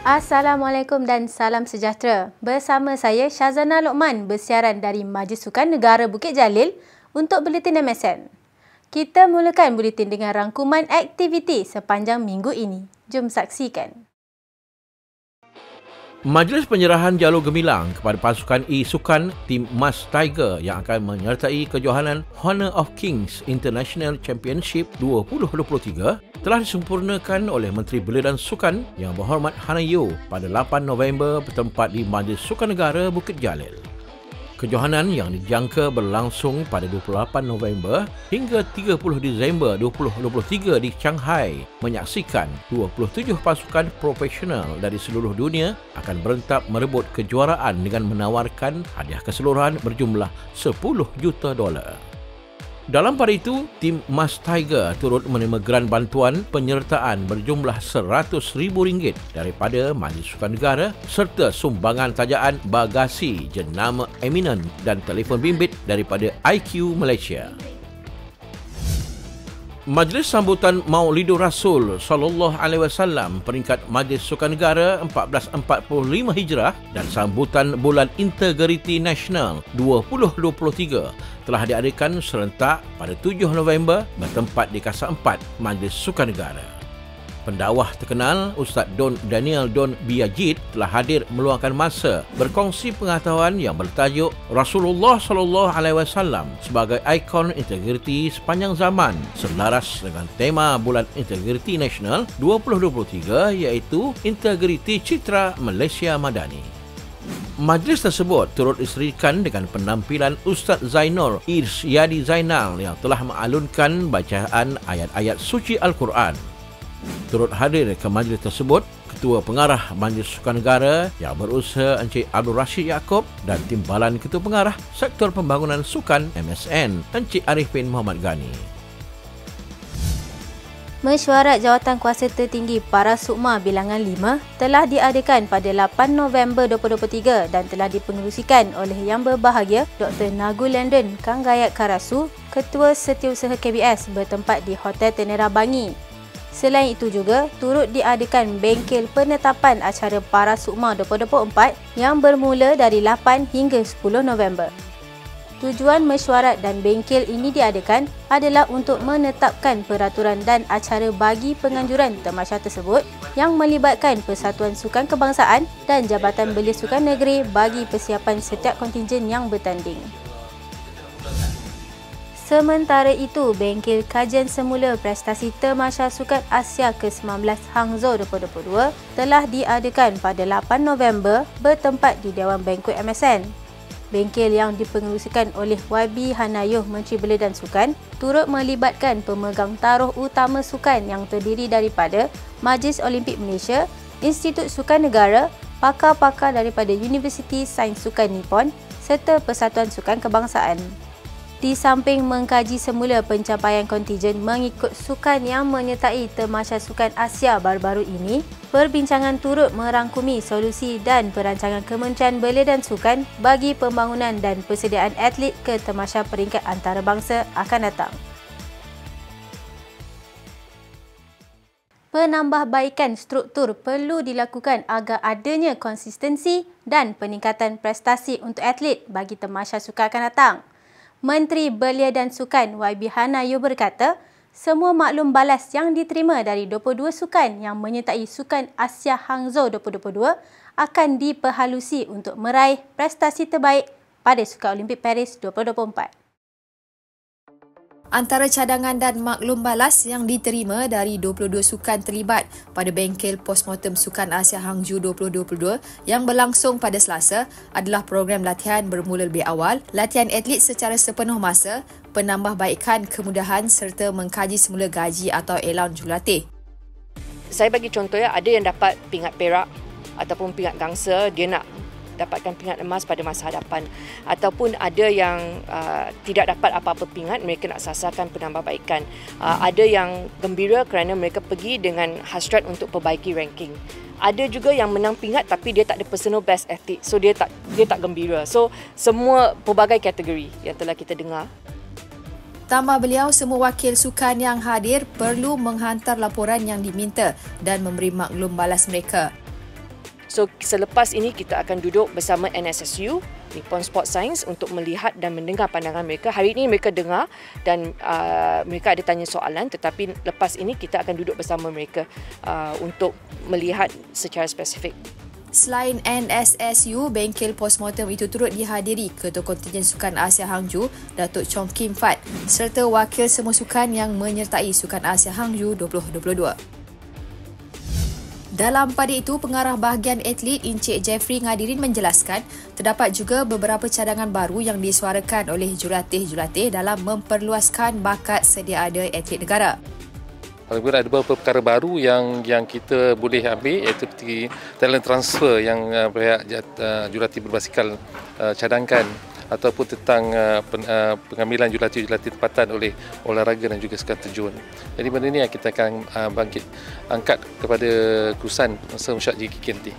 Assalamualaikum dan salam sejahtera. Bersama saya Syazana Lokman bersiaran dari Majlis Sukan Negara Bukit Jalil untuk Buletin MSN. Kita mulakan buletin dengan rangkuman aktiviti sepanjang minggu ini. Jom saksikan. Majlis penyerahan jalur gemilang kepada pasukan e-sukan tim Mas Tiger yang akan menyertai kejohanan Honor of Kings International Championship 2023 telah disempurnakan oleh Menteri Belia dan Sukan Yang Berhormat Hanayo pada 8 November bertempat di Majlis Sukan Negara Bukit Jalil. Kejohanan yang dijangka berlangsung pada 28 November hingga 30 Disember 2023 di Shanghai menyaksikan 27 pasukan profesional dari seluruh dunia akan berentak merebut kejuaraan dengan menawarkan hadiah keseluruhan berjumlah $10 juta. Dalam pada itu, tim Mas Tiger turut menerima geran bantuan penyertaan berjumlah RM100,000 daripada Majlis Sukan Negara serta sumbangan tajaan bagasi jenama eminent dan telefon bimbit daripada IQ Malaysia. Majlis Sambutan Maulidur Rasul sallallahu alaihi wasallam peringkat Majlis Sukan Negara 1445 Hijrah dan Sambutan Bulan Integriti Nasional 2023 telah diadakan serentak pada 7 November bertempat di Kasar 4 Majlis Sukan Negara. Pendakwah terkenal Ustaz Don Daniel Don Biajid telah hadir meluangkan masa berkongsi pengetahuan yang bertajuk Rasulullah sallallahu alaihi wasallam sebagai ikon integriti sepanjang zaman selaras dengan tema Bulan Integriti Nasional 2023 iaitu Integriti Citra Malaysia Madani. Majlis tersebut turut diserikan dengan penampilan Ustaz Zainur Irsyadi Zainal yang telah mengalunkan bacaan ayat-ayat suci Al-Quran. Turut hadir ke majlis tersebut Ketua Pengarah Majlis Sukan Negara yang berusaha Encik Abdul Rashid Yaakob dan Timbalan Ketua Pengarah Sektor Pembangunan Sukan MSN Encik Arifin Muhammad Ghani. Mesyuarat Jawatan Kuasa Tertinggi Para Sukma Bilangan 5 telah diadakan pada 8 November 2023 dan telah dipengerusikan oleh Yang Berbahagia Dr. Nagul Landon Kang Gayat Karasu, Ketua Setiausaha KBS bertempat di Hotel Tenera Bangi. Selain itu juga, turut diadakan bengkel penetapan acara Para Sukma 2024 yang bermula dari 8 hingga 10 November. Tujuan mesyuarat dan bengkel ini diadakan adalah untuk menetapkan peraturan dan acara bagi penganjuran tamasya tersebut yang melibatkan Persatuan Sukan Kebangsaan dan Jabatan Belia Sukan Negeri bagi persiapan setiap kontingen yang bertanding. Sementara itu, bengkel kajian semula prestasi Tamasya Sukan Asia ke-19 Hangzhou 2022 telah diadakan pada 8 November bertempat di Dewan Bankuet MSN. Bengkel yang dipengerusikan oleh YB Hanayo Menteri Belia dan Sukan turut melibatkan pemegang taruh utama sukan yang terdiri daripada Majlis Olimpik Malaysia, Institut Sukan Negara, pakar-pakar daripada Universiti Sains Sukan Nippon serta Persatuan Sukan Kebangsaan. Di samping mengkaji semula pencapaian kontingen mengikut sukan yang menyertai Tamasya Sukan Asia baru-baru ini, perbincangan turut merangkumi solusi dan perancangan Kementerian Belia dan Sukan bagi pembangunan dan persediaan atlet ke tamasya peringkat antarabangsa akan datang. Penambahbaikan struktur perlu dilakukan agar adanya konsistensi dan peningkatan prestasi untuk atlet bagi tamasya sukan akan datang. Menteri Belia dan Sukan YB Hanayo berkata, semua maklum balas yang diterima dari 22 sukan yang menyertai Sukan Asia Hangzhou 2022 akan diperhalusi untuk meraih prestasi terbaik pada Sukan Olimpik Paris 2024. Antara cadangan dan maklum balas yang diterima dari 22 sukan terlibat pada bengkel postmortem Sukan Asia Hangzhou 2022 yang berlangsung pada Selasa adalah program latihan bermula lebih awal, latihan atlet secara sepenuh masa, penambahbaikan kemudahan serta mengkaji semula gaji atau allowance jurulatih. Saya bagi contoh ya, ada yang dapat pingat perak ataupun pingat gangsa, dia nak dapatkan pingat emas pada masa hadapan, ataupun ada yang tidak dapat apa-apa pingat, mereka nak sasarkan penambahbaikan. Ada yang gembira kerana mereka pergi dengan hasrat untuk perbaiki ranking. Ada juga yang menang pingat tapi dia tak ada personal best athlete, so dia tak gembira. So semua pelbagai kategori yang telah kita dengar. Tambah beliau, semua wakil sukan yang hadir perlu menghantar laporan yang diminta dan memberi maklum balas mereka. So selepas ini kita akan duduk bersama NSSU, Nippon Sports Science, untuk melihat dan mendengar pandangan mereka. Hari ini mereka dengar dan mereka ada tanya soalan, tetapi lepas ini kita akan duduk bersama mereka untuk melihat secara spesifik. Selain NSSU, bengkel postmortem itu turut dihadiri Ketua Kontingen Sukan Asia Hangzhou, Datuk Chong Kim Fat, serta wakil semua sukan yang menyertai Sukan Asia Hangzhou 2022. Dalam pada itu, pengarah bahagian atlet Encik Jeffrey Ngadirin menjelaskan terdapat juga beberapa cadangan baru yang disuarakan oleh jurulatih-jurulatih dalam memperluaskan bakat sedia ada atlet negara. Ada beberapa perkara baru yang kita boleh ambil, iaitu seperti talent transfer yang pihak jurulatih berbasikal cadangkan, ataupun tentang pengambilan jurulatih-jurulatih tempatan oleh olahraga dan juga sukan terjun. Jadi benda ini yang kita akan angkat kepada kerusan masa Musyawarah JKK nanti.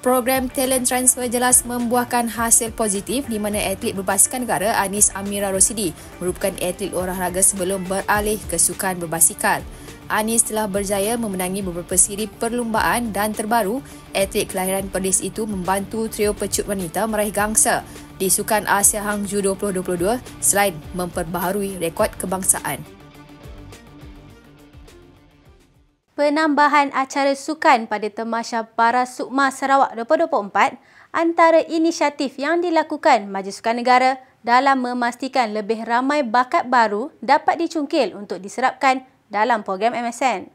Program talent transfer jelas membuahkan hasil positif di mana atlet berbasikal negara Anis Amira Rosidi merupakan atlet olahraga sebelum beralih ke sukan berbasikal. Anis telah berjaya memenangi beberapa siri perlumbaan dan terbaru, atlet kelahiran Perlis itu membantu trio pecut wanita meraih gangsa di Sukan Asia Hangzhou 2022 selain memperbaharui rekod kebangsaan. Penambahan acara sukan pada Tamasya Parasukma Sarawak 2024 antara inisiatif yang dilakukan Majlis Sukan Negara dalam memastikan lebih ramai bakat baru dapat dicungkil untuk diserapkan dalam program MSN.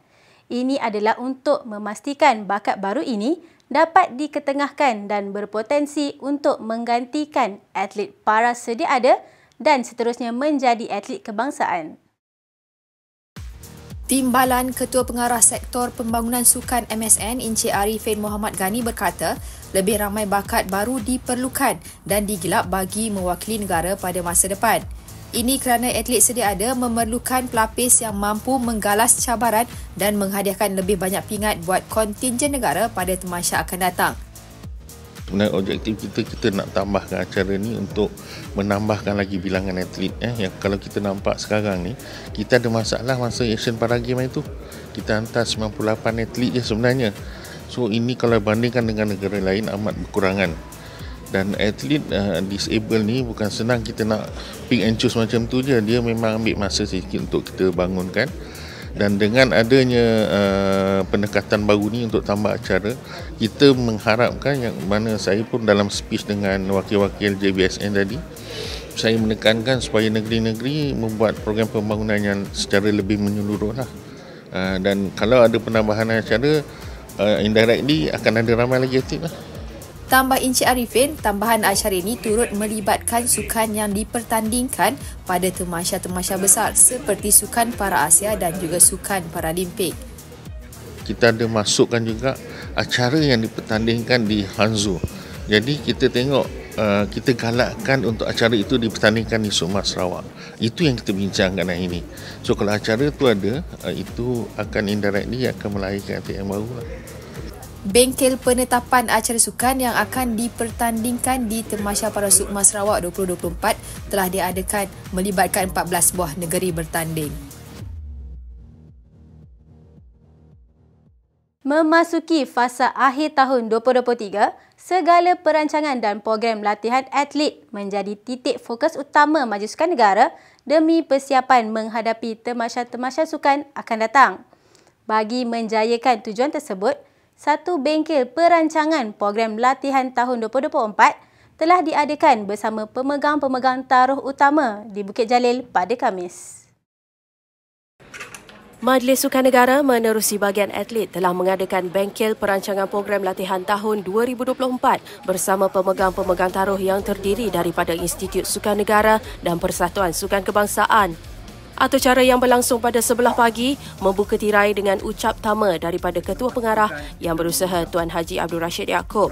Ini adalah untuk memastikan bakat baru ini dapat diketengahkan dan berpotensi untuk menggantikan atlet para sedia ada dan seterusnya menjadi atlet kebangsaan. Timbalan Ketua Pengarah Sektor Pembangunan Sukan MSN Encik Arifin Muhammad Ghani berkata, lebih ramai bakat baru diperlukan dan digilap bagi mewakili negara pada masa depan. Ini kerana atlet sedia ada memerlukan pelapis yang mampu menggalas cabaran dan menghadiahkan lebih banyak pingat buat kontingen negara pada Tamasya akan datang. Sebenarnya objektif kita nak tambahkan acara ni untuk menambahkan lagi bilangan atlet. Yang kalau kita nampak sekarang ni, kita ada masalah masa Asian Para Games itu. Kita hantar 98 atlet je sebenarnya. So ini kalau bandingkan dengan negara lain amat berkurangan. Dan atlet disable ni bukan senang kita nak pick and choose macam tu je. Dia memang ambil masa sikit untuk kita bangunkan. Dan dengan adanya pendekatan baru ni untuk tambah acara, kita mengharapkan, yang mana saya pun dalam speech dengan wakil-wakil JBSN tadi, saya menekankan supaya negeri-negeri membuat program pembangunan yang secara lebih menyeluruh lah. Dan kalau ada penambahan acara, indirectly akan ada ramai lagi atlet lah. Tambah Encik Arifin, tambahan acara ini turut melibatkan sukan yang dipertandingkan pada tamasya-tamasya besar seperti Sukan Para Asia dan juga Sukan Paralimpik. Kita ada masukkan juga acara yang dipertandingkan di Hangzhou. Jadi kita tengok, kita galakkan untuk acara itu dipertandingkan di Sukma Sarawak. Itu yang kita bincangkan hari ini. So kalau acara itu ada, itu akan indirectly akan melahirkan atlet yang baru lah. Bengkel penetapan acara sukan yang akan dipertandingkan di Tamasya Parasukma Sarawak 2024 telah diadakan melibatkan 14 buah negeri bertanding. Memasuki fasa akhir tahun 2023, segala perancangan dan program latihan atlet menjadi titik fokus utama Majlis Sukan Negara demi persiapan menghadapi tamasya-tamasya sukan akan datang. Bagi menjayakan tujuan tersebut, satu bengkel perancangan program latihan tahun 2024 telah diadakan bersama pemegang-pemegang taruh utama di Bukit Jalil pada Khamis. Majlis Sukan Negara menerusi bahagian atlet telah mengadakan bengkel perancangan program latihan tahun 2024 bersama pemegang-pemegang taruh yang terdiri daripada Institut Sukan Negara dan Persatuan Sukan Kebangsaan. Atur cara yang berlangsung pada sebelah pagi membuka tirai dengan ucap tama daripada Ketua Pengarah yang berusaha Tuan Haji Abdul Rashid Yaakob.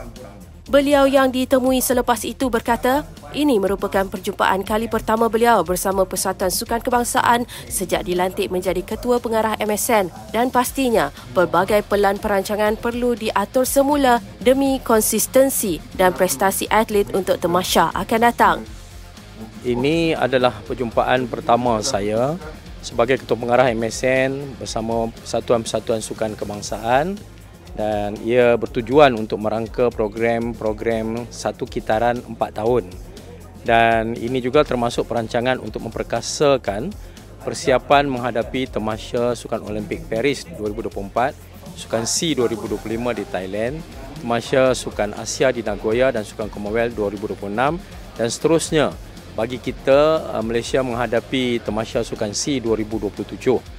Beliau yang ditemui selepas itu berkata, ini merupakan perjumpaan kali pertama beliau bersama Persatuan Sukan Kebangsaan sejak dilantik menjadi Ketua Pengarah MSN dan pastinya pelbagai pelan perancangan perlu diatur semula demi konsistensi dan prestasi atlet untuk tamasya akan datang. Ini adalah perjumpaan pertama saya sebagai Ketua Pengarah MSN bersama Persatuan-Persatuan Sukan Kebangsaan dan ia bertujuan untuk merangka program-program satu kitaran 4 tahun. Dan ini juga termasuk perancangan untuk memperkasakan persiapan menghadapi Tamasya Sukan Olimpik Paris 2024, Sukan SEA 2025 di Thailand, Tamasya Sukan Asia di Nagoya dan Sukan Commonwealth 2026 dan seterusnya bagi kita Malaysia menghadapi Tamasya Sukan SEA 2027.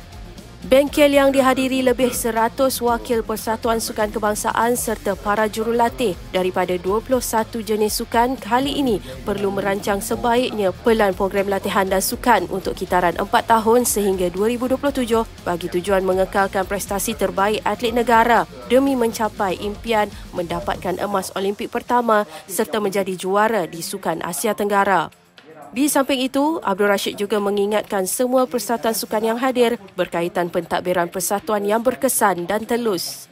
Bengkel yang dihadiri lebih 100 wakil Persatuan Sukan Kebangsaan serta para jurulatih daripada 21 jenis sukan kali ini perlu merancang sebaiknya pelan program latihan dan sukan untuk kitaran 4 tahun sehingga 2027 bagi tujuan mengekalkan prestasi terbaik atlet negara demi mencapai impian mendapatkan emas Olimpik pertama serta menjadi juara di Sukan Asia Tenggara. Di samping itu, Abdul Rashid juga mengingatkan semua persatuan sukan yang hadir berkaitan pentadbiran persatuan yang berkesan dan telus.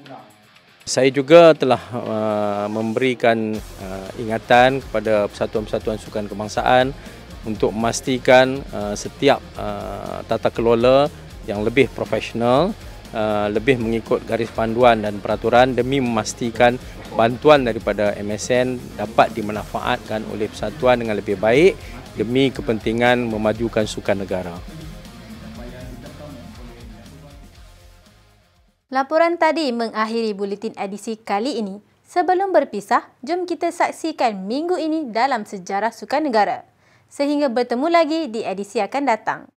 Saya juga telah memberikan ingatan kepada persatuan-persatuan sukan kebangsaan untuk memastikan setiap tata kelola yang lebih profesional, lebih mengikut garis panduan dan peraturan demi memastikan bantuan daripada MSN dapat dimanfaatkan oleh persatuan dengan lebih baik demi kepentingan memajukan sukan negara. Laporan tadi mengakhiri buletin edisi kali ini. Sebelum berpisah, jom kita saksikan minggu ini dalam sejarah sukan negara. Sehingga bertemu lagi di edisi akan datang.